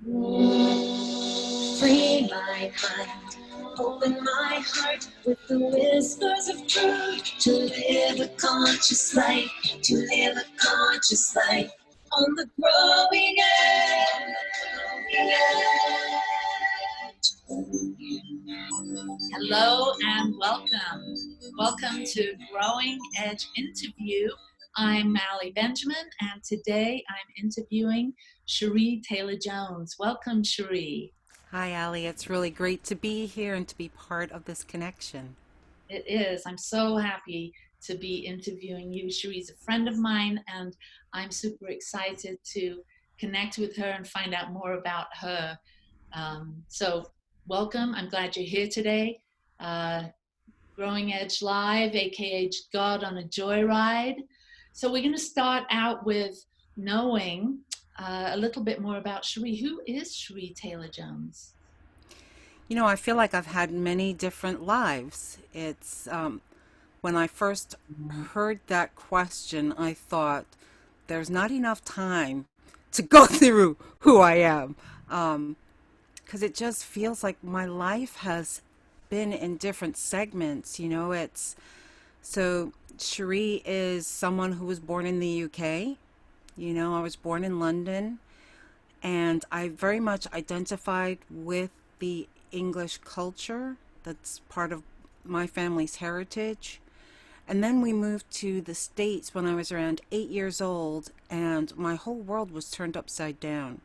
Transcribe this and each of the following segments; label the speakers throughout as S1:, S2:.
S1: Free my mind, open my heart with the whispers of truth. To live a conscious life, to live a conscious life on the growing edge.
S2: Hello and welcome. Welcome to Growing Edge Interview. I'm Mallie Benjamin, and today I'm interviewing Sheree Taylor-Jones. Welcome, Sheree.
S3: Hi, Ali. It's really great to be here and to be part of this connection.
S2: It is. I'm so happy to be interviewing you. Sheree's a friend of mine, and I'm super excited to connect with her and find out more about her. So, welcome. I'm glad you're here today. Uh, Growing Edge Live, aka God on a Joyride. So, we're going to start out with knowing a little bit more about Sheree. Who is Sheree Taylor-Jones?
S3: I feel like I've had many different lives. It's when I first heard that question, I thought there's not enough time to go through who I am. Because it just feels like my life has been in different segments. It's so Cherie is someone who was born in the UK. I was born in London, and I very much identified with the English culture. That's part of my family's heritage. And then we moved to the States when I was around 8 years old, and my whole world was turned upside down.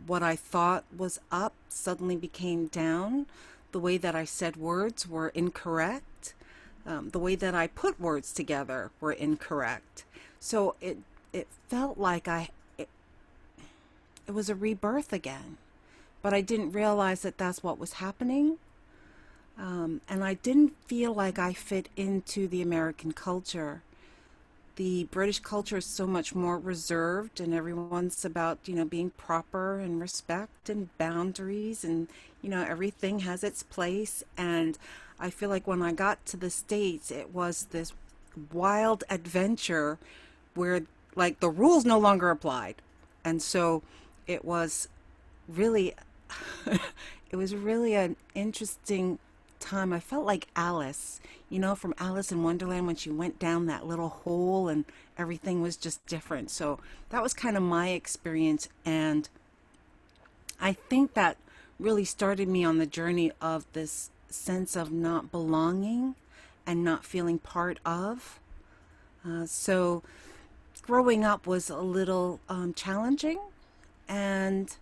S3: What I thought was up suddenly became down. The way that I said words were incorrect. The way that I put words together were incorrect. So it felt like it was a rebirth again. But I didn't realize that that's what was happening. And I didn't feel like I fit into the American culture. The British culture is so much more reserved, and everyone's about, being proper and respect and boundaries, and, everything has its place. And I feel like when I got to the States, it was this wild adventure where, like, the rules no longer applied. And so it was really it was really an interesting time. I felt like Alice, from Alice in Wonderland, when she went down that little hole and everything was just different. So that was kind of my experience, and I think that really started me on the journey of this sense of not belonging and not feeling part of. So growing up was a little challenging, and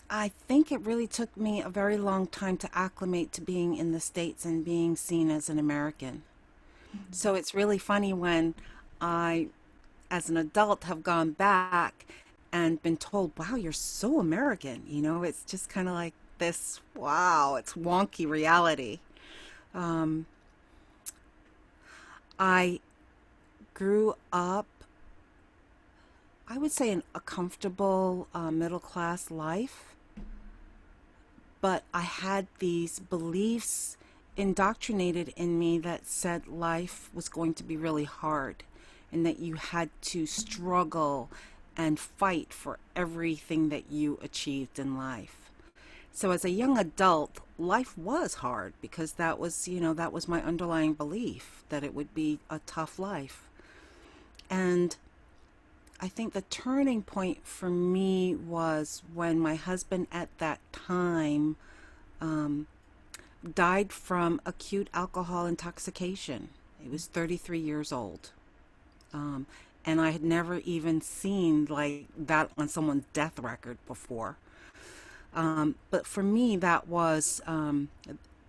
S3: I think it really took me a very long time to acclimate to being in the States and being seen as an American. So it's really funny when I, as an adult, have gone back and been told, wow, you're so American. It's just kind of like this, wow, it's wonky reality. Um, I grew up, I would say, in a comfortable middle class life. But I had these beliefs indoctrinated in me that said life was going to be really hard and that you had to struggle and fight for everything that you achieved in life. So as a young adult, life was hard because that was my underlying belief that it would be a tough life. And I think the turning point for me was when my husband at that time um, died from acute alcohol intoxication. He was 33 years old. Um, and I had never even seen like that on someone's death record before. But for me, that was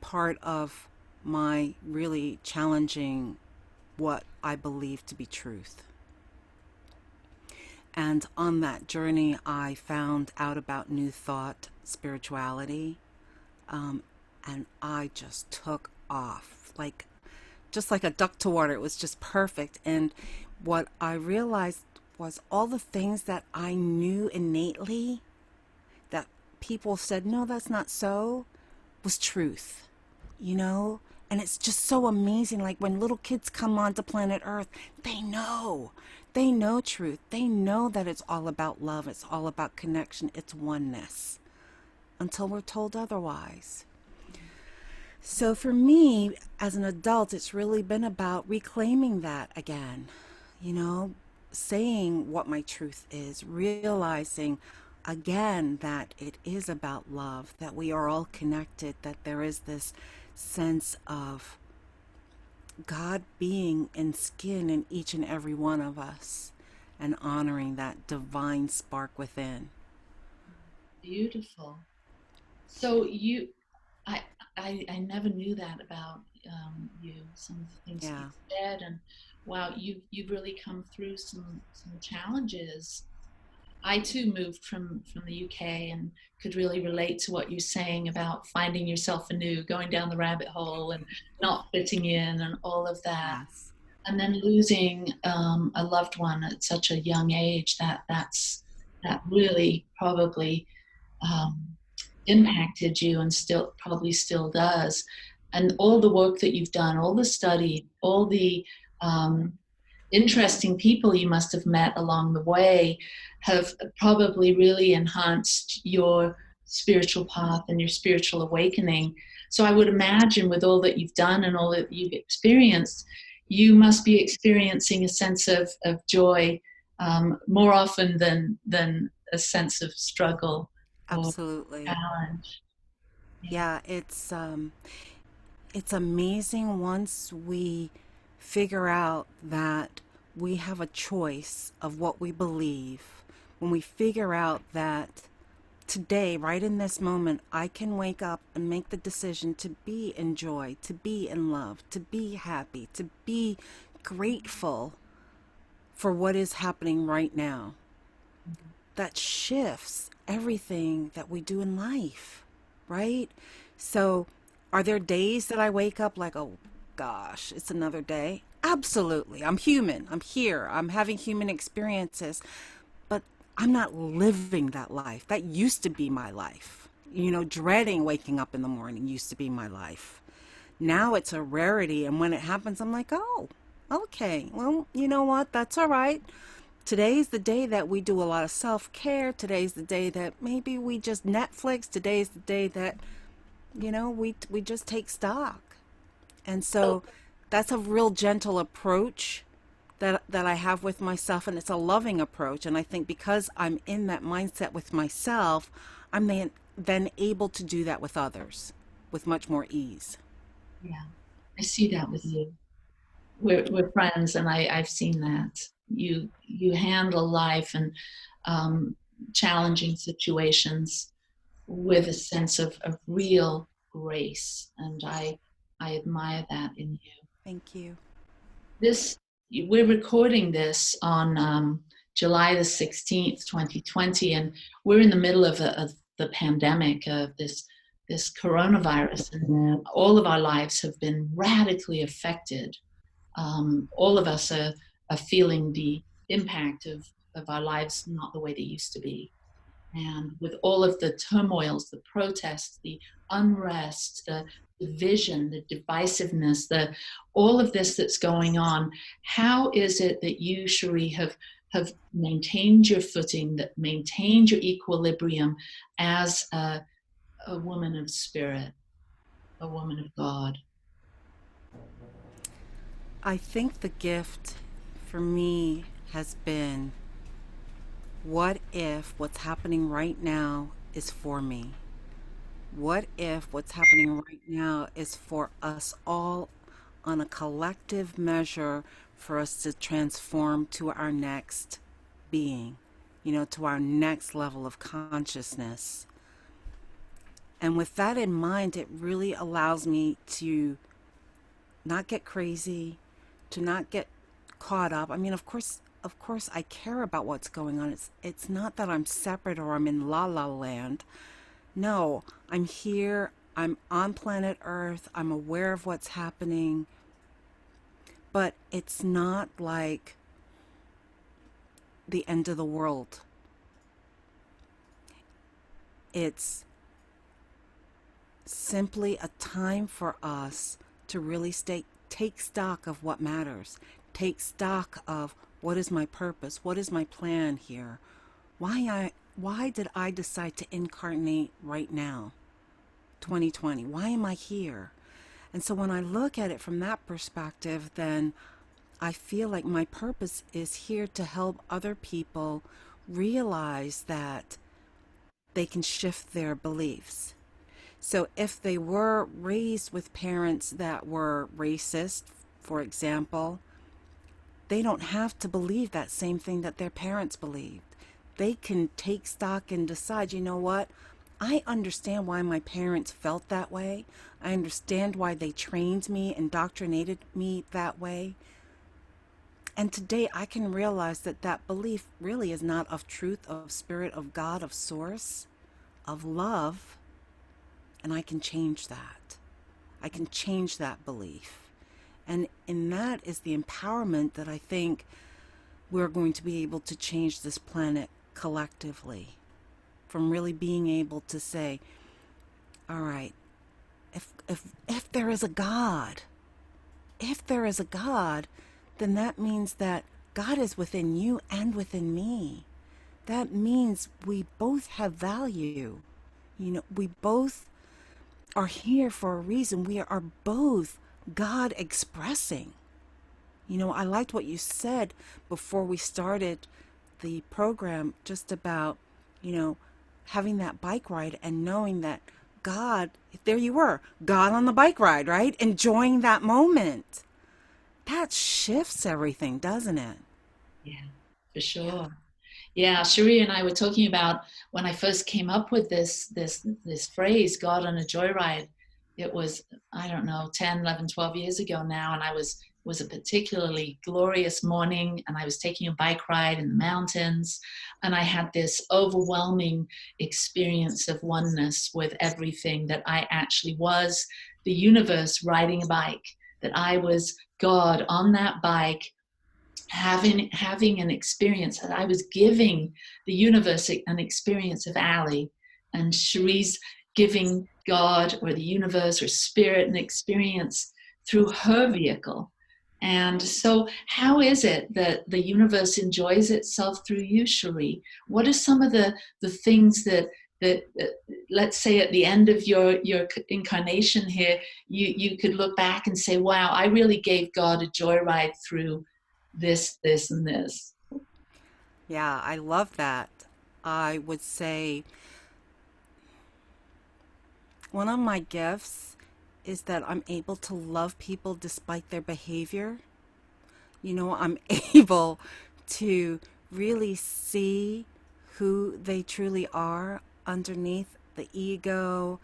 S3: part of my really challenging what I believe to be truth. And on that journey, I found out about New Thought spirituality, um, and I just took off, just like a duck to water. It was just perfect. And what I realized was all the things that I knew innately that people said, no, that's not so, was truth, you know? And it's just so amazing. Like when little kids come onto planet Earth, they know. They know truth. They know that it's all about love. It's all about connection. It's oneness until we're told otherwise. So for me, as an adult, it's really been about reclaiming that again, you know, saying what my truth is, realizing again that it is about love, that we are all connected, that there is this sense of God being in skin in each and every one of us and honoring that divine spark within.
S2: Beautiful. So you, I, I never knew that about you. Some of the things that you
S3: Yeah,
S2: said, and wow, you've really come through some challenges. I too moved from the UK and could really relate to what you're saying about finding yourself anew, going down the rabbit hole and not fitting in and all of that.
S3: yes,
S2: And then losing a loved one at such a young age, that really probably um, impacted you and still probably still does. And all the work that you've done, all the study, all the um, interesting people you must have met along the way have probably really enhanced your spiritual path and your spiritual awakening. So I would imagine with all that you've done and all that you've experienced, you must be experiencing a sense of joy more often than a sense of struggle or
S3: absolutely.
S2: challenge. Yeah.
S3: Yeah, it's amazing once we figure out that we have a choice of what we believe. When we figure out that today, right in this moment, I can wake up and make the decision to be in joy, to be in love, to be happy, to be grateful for what is happening right now. That shifts everything that we do in life, right? So, are there days that I wake up like, oh gosh, it's another day? Absolutely. I'm human. I'm here. I'm having human experiences, but I'm not living that life. That used to be my life. You know, dreading waking up in the morning used to be my life. Now it's a rarity. And when it happens, I'm like, oh, okay, well, you know what? That's all right. Today's the day that we do a lot of self care. Today's the day that maybe we just Netflix. Today's the day that, we just take stock. And so that's a real gentle approach that I have with myself, and it's a loving approach. And I think because I'm in that mindset with myself, I'm then able to do that with others with much more ease.
S2: Yeah, I see that with you. We're friends, and I've seen that you handle life and um, challenging situations with a sense of real grace, and I admire that in you.
S3: Thank you.
S2: This we're recording this on July the 16th, 2020, and we're in the middle of the pandemic of this coronavirus, and all of our lives have been radically affected. All of us are feeling the impact of our lives not the way they used to be. And with all of the turmoils, the protests, the unrest, the division, the divisiveness, all of this that's going on, how is it that you, Sheree, have maintained your footing, that maintained your equilibrium as a woman of spirit, a woman of God?
S3: I think the gift for me has been, what if what's happening right now is for me? What if what's happening right now is for us all on a collective measure for us to transform to our next being, to our next level of consciousness? And with that in mind, it really allows me to not get crazy, to not get caught up. I mean, of course I care about what's going on. It's not that I'm separate or I'm in la la land. No, I'm here. I'm on planet Earth. I'm aware of what's happening. But it's not like the end of the world. It's simply a time for us to really take stock of what matters. Take stock of What is my purpose? What is my plan here? Why did I decide to incarnate right now, 2020? Why am I here? And so when I look at it from that perspective, then I feel like my purpose is here to help other people realize that they can shift their beliefs. So if they were raised with parents that were racist, for example, they don't have to believe that same thing that their parents believed. They can take stock and decide, you know what? I understand why my parents felt that way. I understand why they trained me, indoctrinated me that way. And today I can realize that that belief really is not of truth, of spirit, of God, of source, of love. And I can change that. I can change that belief. And in that is the empowerment that I think we're going to be able to change this planet collectively. From really being able to say, all right, if there is a God, if there is a God, then that means that God is within you and within me. That means we both have value. You know, we both are here for a reason. We are both God expressing. You know, I liked what you said before we started the program just about, you know, having that bike ride and knowing that God, there you were, God on the bike ride, right? Enjoying that moment. That shifts everything, doesn't it?
S2: Yeah, for
S3: Yeah.
S2: sure. Yeah, Sheree and I were talking about when I first came up with this phrase, God on a joyride. It was, I don't know, 10, 11, 12 years ago now, and I was a particularly glorious morning, and I was taking a bike ride in the mountains, and I had this overwhelming experience of oneness with everything, that I actually was the universe riding a bike, that I was God on that bike, having an experience, that I was giving the universe an experience of Ali, and Sheree's giving God or the universe or spirit an experience through her vehicle. And so how is it that the universe enjoys itself through you, Sheree? What are some of the things that let's say at the end of your incarnation here, you could look back and say, wow, I really gave God a joyride through this, and this.
S3: Yeah, I love that. I would say one of my gifts is that I'm able to love people despite their behavior. You know, I'm able to really see who they truly are underneath the ego,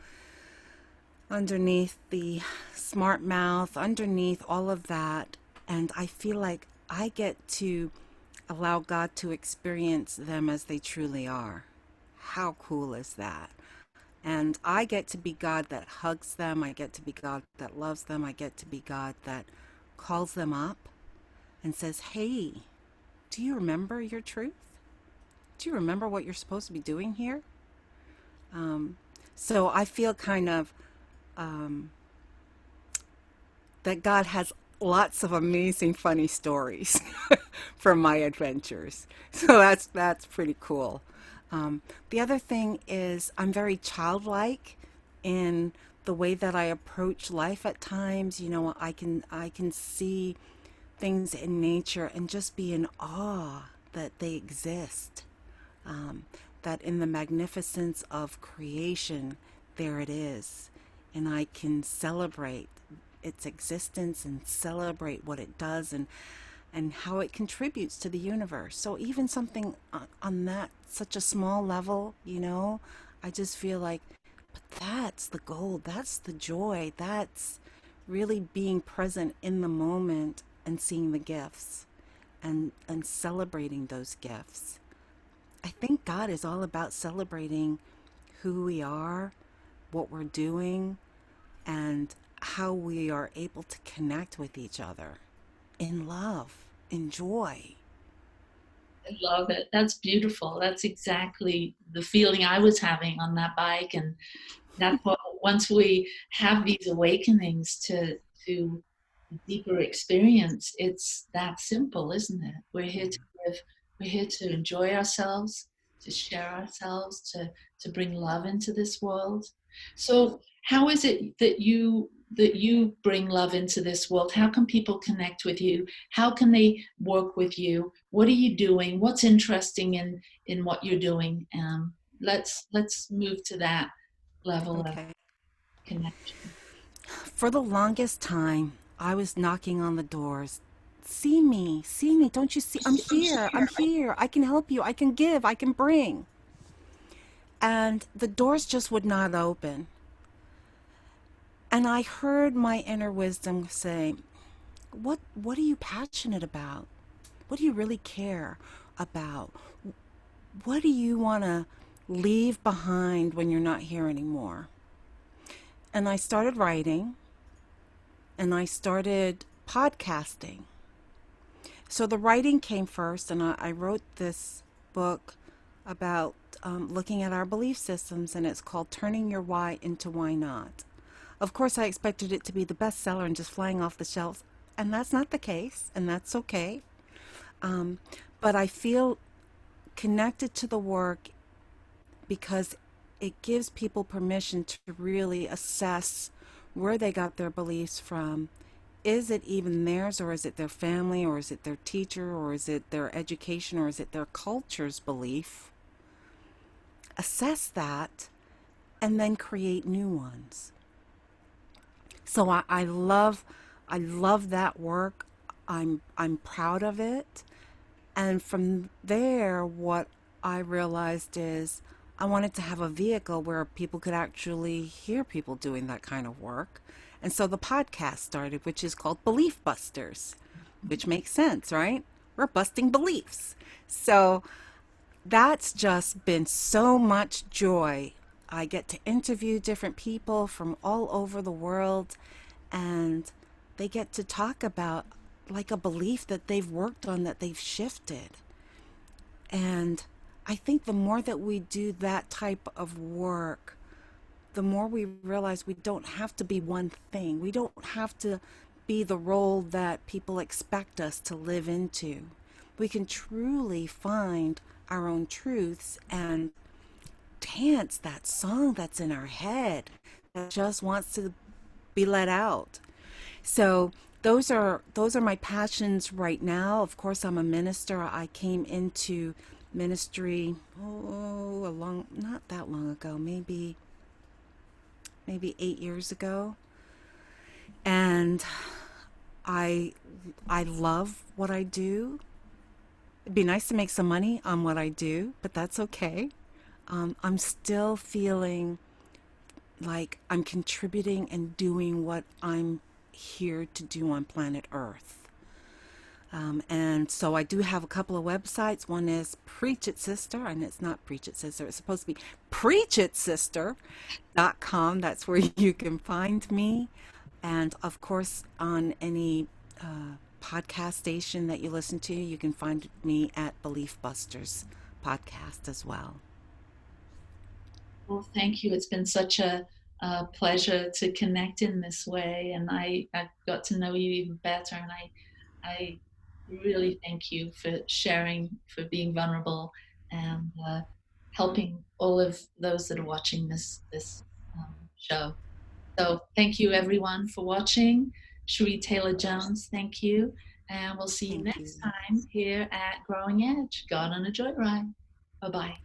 S3: underneath the smart mouth, underneath all of that. And I feel like I get to allow God to experience them as they truly are. How cool is that? And I get to be God that hugs them. I get to be God that loves them. I get to be God that calls them up and says, hey, do you remember your truth? Do you remember what you're supposed to be doing here? Um, so I feel kind of um, that God has lots of amazing, funny stories from my adventures. So that's pretty cool. The other thing is I'm very childlike in the way that I approach life at times. You know, I can see things in nature and just be in awe that they exist. Um, that in the magnificence of creation, there it is. And I can celebrate its existence and celebrate what it does and how it contributes to the universe. So even something on that such a small level, you know, I just feel like, but that's the gold, that's the joy, that's really being present in the moment and seeing the gifts and celebrating those gifts. I think God is all about celebrating who we are, what we're doing, and how we are able to connect with each other in love, in joy.
S2: I love it. That's beautiful. That's exactly the feeling I was having on that bike. And that's what, once we have these awakenings to deeper experience, it's that simple, isn't it? We're here to live, we're here to enjoy ourselves, to share ourselves, to bring love into this world. So how is it that you bring love into this world? How can people connect with you? How can they work with you? What are you doing? What's interesting in what you're doing? Let's move to that level of
S3: Okay.
S2: connection.
S3: For the longest time, I was knocking on the doors. See me, don't you see? I'm here, I can help you, I can give, I can bring. And the doors just would not open. And I heard my inner wisdom say, what are you passionate about? What do you really care about? What do you want to leave behind when you're not here anymore? And I started writing and I started podcasting. So the writing came first, and I wrote this book about looking at our belief systems, and it's called Turning Your Why into Why Not. Of course, I expected it to be the bestseller and just flying off the shelves, and that's not the case, and that's okay. Um, but I feel connected to the work because it gives people permission to really assess where they got their beliefs from. Is it even theirs, or is it their family, or is it their teacher, or is it their education, or is it their culture's belief? Assess that and then create new ones. So I love that work. I'm proud of it. And from there, what I realized is I wanted to have a vehicle where people could actually hear people doing that kind of work. And so the podcast started, which is called Belief Busters, which makes sense, right? We're busting beliefs. So that's just been so much joy. I get to interview different people from all over the world, and they get to talk about like a belief that they've worked on, that they've shifted. And I think the more that we do that type of work, the more we realize we don't have to be one thing. We don't have to be the role that people expect us to live into. We can truly find our own truths and dance that song that's in our head that just wants to be let out. So those are my passions right now. Of course, I'm a minister. I came into ministry a long not that long ago, maybe 8 years ago, and I I love what I do. It'd be nice to make some money on what I do, but that's okay. I'm still feeling like I'm contributing and doing what I'm here to do on planet Earth. And so I do have a couple of websites. One is Preach It Sister, and it's not Preach It Sister. It's supposed to be preachitsister.com. That's where you can find me. And of course, on any podcast station that you listen to, you can find me at Belief Busters podcast as well.
S2: Well, thank you. It's been such a pleasure to connect in this way, and I got to know you even better. And I really thank you for sharing, for being vulnerable, and helping all of those that are watching this show. So thank you everyone for watching. Sheree Taylor-Jones, thank you. And we'll see you
S3: Thank you.
S2: next time here at Growing Edge. God on a Joyride. Bye-bye.